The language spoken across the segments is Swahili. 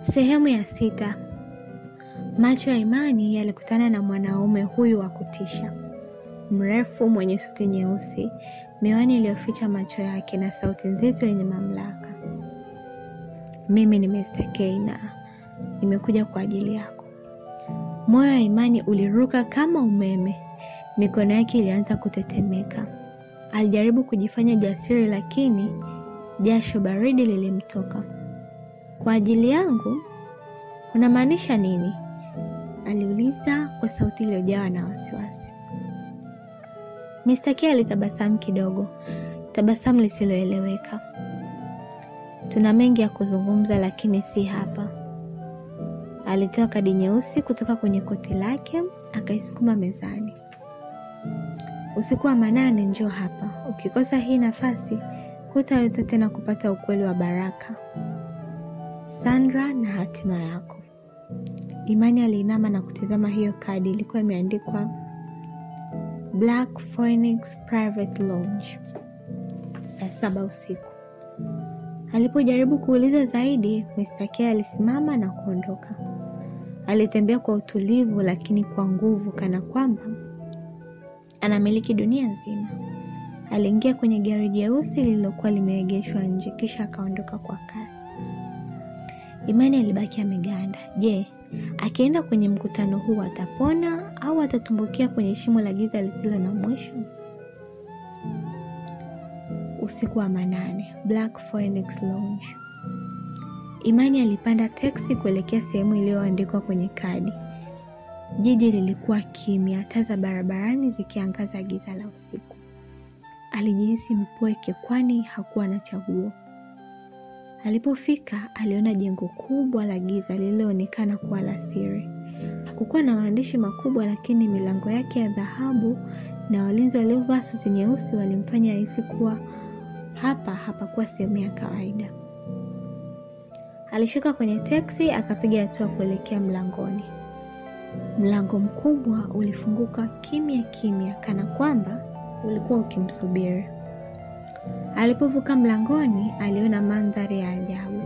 Sehemu ya 6. Macho ya Imani yalikutana na mwanaume huyu wa kutisha. Mrefu, mwenye suti nyeusi, miwani iliyoficha macho yake na sauti nzito yenye mamlaka. Mimi ni Mr. K na nimekuja kwa ajili yako. Moyo wa Imani uliruka kama umeme. Mikono yake ilianza kutetemeka. Alijaribu kujifanya jasiri, lakini jasho baridi lilimtoka. Kwa ajili yangu? Unamaanisha nini? Aliuliza kwa sauti iliyojawa na wasiwasi. Mr. K alitabasamu kidogo, tabasamu lisiloeleweka. Tuna mengi ya kuzungumza, lakini si hapa. Alitoa kadi nyeusi kutoka kwenye koti lake, akaisukuma mezani. Usiku wa manane, njoo hapa. Ukikosa hii nafasi, hutaweza tena kupata ukweli wa Baraka, Sandra na hatima yako. Imani aliinama na kutazama hiyo kadi. Ilikuwa imeandikwa Black Phoenix Private Lounge, saa 7 usiku. Alipojaribu kuuliza zaidi, Mr. K alisimama na kuondoka. Alitembea kwa utulivu, lakini kwa nguvu, kana kwamba anamiliki dunia nzima. Aliingia kwenye gari jeusi lililokuwa limeegeshwa nje, kisha akaondoka kwa kasi. Imani alibaki ameganda. Je, akienda kwenye mkutano huu atapona au atatumbukia kwenye shimo la giza lisilo na mwisho? Usiku wa manane, Black Phoenix Lounge. Imani alipanda teksi kuelekea sehemu iliyoandikwa kwenye kadi. Jiji lilikuwa kimya, taa za barabarani zikiangaza giza la usiku. Alijihisi mpweke, kwani hakuwa na chaguo. Alipofika, aliona jengo kubwa la giza lililoonekana kuwa la siri. Hakukuwa na maandishi makubwa, lakini milango yake ya dhahabu na walinzi waliovaa suti nyeusi walimfanya ahisi kuwa hapa hapakuwa sehemu ya kawaida. Alishuka kwenye teksi, akapiga hatua kuelekea mlangoni. Mlango mkubwa ulifunguka kimya kimya, kana kwamba ulikuwa ukimsubiri. Alipovuka mlangoni, aliona mandhari ya ajabu.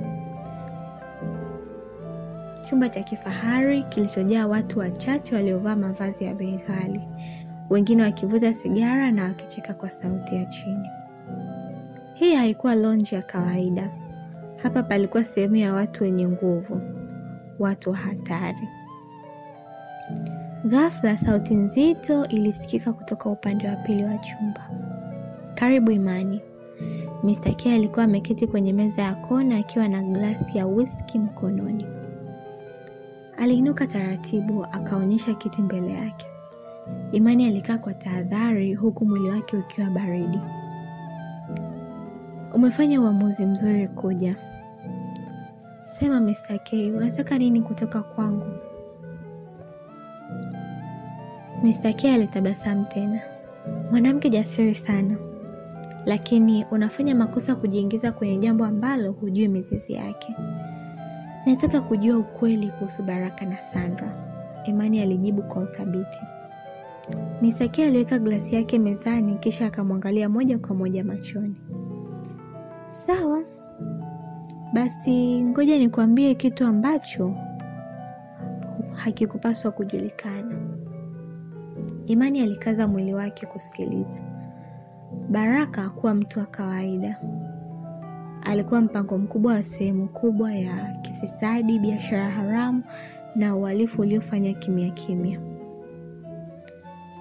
Chumba cha kifahari kilichojaa watu wachache waliovaa mavazi ya bei ghali, wengine wakivuta sigara na wakicheka kwa sauti ya chini. Hii haikuwa lounge ya kawaida. Hapa palikuwa sehemu ya watu wenye nguvu, watu hatari. Ghafla sauti nzito ilisikika kutoka upande wa pili wa chumba. Karibu Imani. Mr. K alikuwa ameketi kwenye meza ya kona akiwa na glasi ya whisky mkononi. Aliinuka taratibu, akaonyesha kiti mbele yake. Imani alikaa kwa tahadhari, huku mwili wake ukiwa baridi. Umefanya uamuzi mzuri kuja. Sema Mr. K, unataka nini kutoka kwangu? Mr. K alitabasamu tena. Mwanamke jasiri sana, lakini unafanya makosa kujiingiza kwenye jambo ambalo hujui mizizi yake. Nataka kujua ukweli kuhusu Baraka na Sandra, Imani alijibu kwa uthabiti. Mr. K aliweka glasi yake mezani, kisha akamwangalia moja kwa moja machoni. Sawa, basi ngoja nikwambie kitu ambacho hakikupaswa kujulikana. Imani alikaza mwili wake kusikiliza. Baraka hakuwa mtu wa kawaida. Alikuwa mpango mkubwa wa sehemu kubwa ya kifisadi, biashara haramu na uhalifu uliofanya kimya kimya.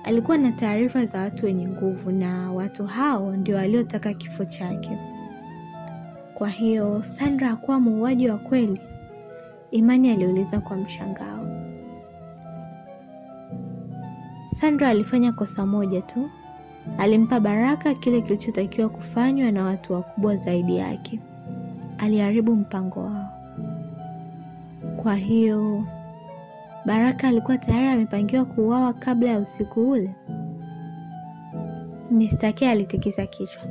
Alikuwa na taarifa za watu wenye nguvu, na watu hao ndio waliotaka kifo chake. Kwa hiyo Sandra hakuwa muuaji wa kweli? Imani aliuliza kwa mshangao. Sandra alifanya kosa moja tu. Alimpa Baraka kile kilichotakiwa kufanywa na watu wakubwa zaidi yake. Aliharibu mpango wao. Kwa hiyo Baraka alikuwa tayari amepangiwa kuuawa kabla ya usiku ule? Mr. K alitikisa kichwa.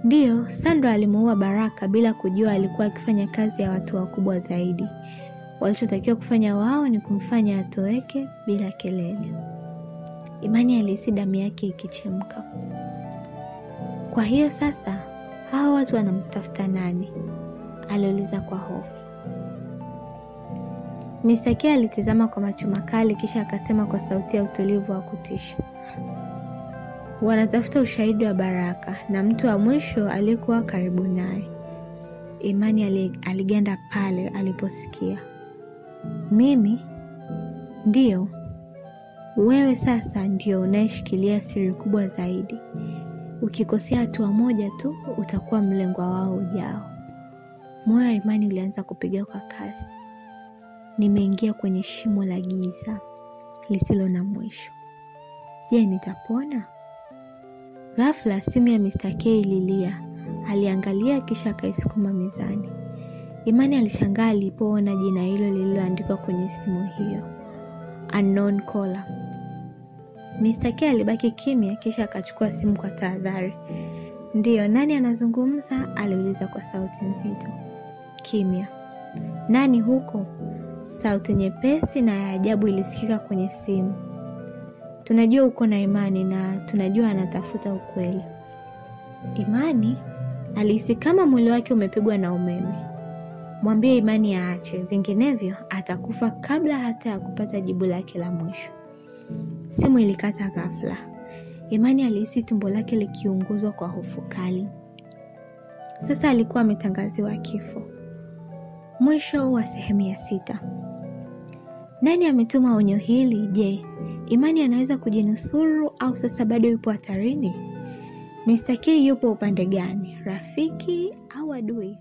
Ndiyo, Sandra alimuua Baraka bila kujua alikuwa akifanya kazi ya watu wakubwa zaidi. Walichotakiwa kufanya wao ni kumfanya atoweke bila kelele. Imani alihisi damu yake ikichemka. Kwa hiyo sasa, hao watu wanamtafuta nani? Aliuliza kwa hofu. Mr. K alitazama kwa macho makali kisha akasema kwa sauti ya utulivu wa kutisha, wanatafuta ushahidi wa Baraka na mtu wa mwisho aliyekuwa karibu naye. Imani aliganda pale aliposikia. Mimi? Ndio. Wewe sasa ndio unayeshikilia siri kubwa zaidi. Ukikosea hatua moja tu utakuwa mlengwa wao ujao. Moyo wa Imani ulianza kupiga kwa kasi. Nimeingia kwenye shimo la giza lisilo na mwisho. Je, nitapona? Ghafla simu ya Mr. K ililia. Aliangalia kisha akaisukuma mezani. Imani alishangaa alipoona jina hilo lililoandikwa kwenye simu hiyo, unknown caller. Mr. K alibaki kimya kisha akachukua simu kwa tahadhari. Ndiyo, nani anazungumza? Aliuliza kwa sauti nzito. Kimya. Nani huko? Sauti nyepesi na ya ajabu ilisikika kwenye simu. Tunajua uko na Imani na tunajua anatafuta ukweli. Imani? Alihisi kama mwili wake umepigwa na umeme. Mwambie Imani aache, vinginevyo atakufa kabla hata ya kupata jibu lake la mwisho. Simu ilikata ghafla. Imani alihisi tumbo lake likiunguzwa kwa hofu kali. Sasa alikuwa ametangaziwa kifo. Mwisho wa sehemu ya 6. Nani ametuma onyo hili? Je, Imani anaweza kujinusuru au sasa bado yupo hatarini? Mr. K yupo upande gani? Rafiki au adui?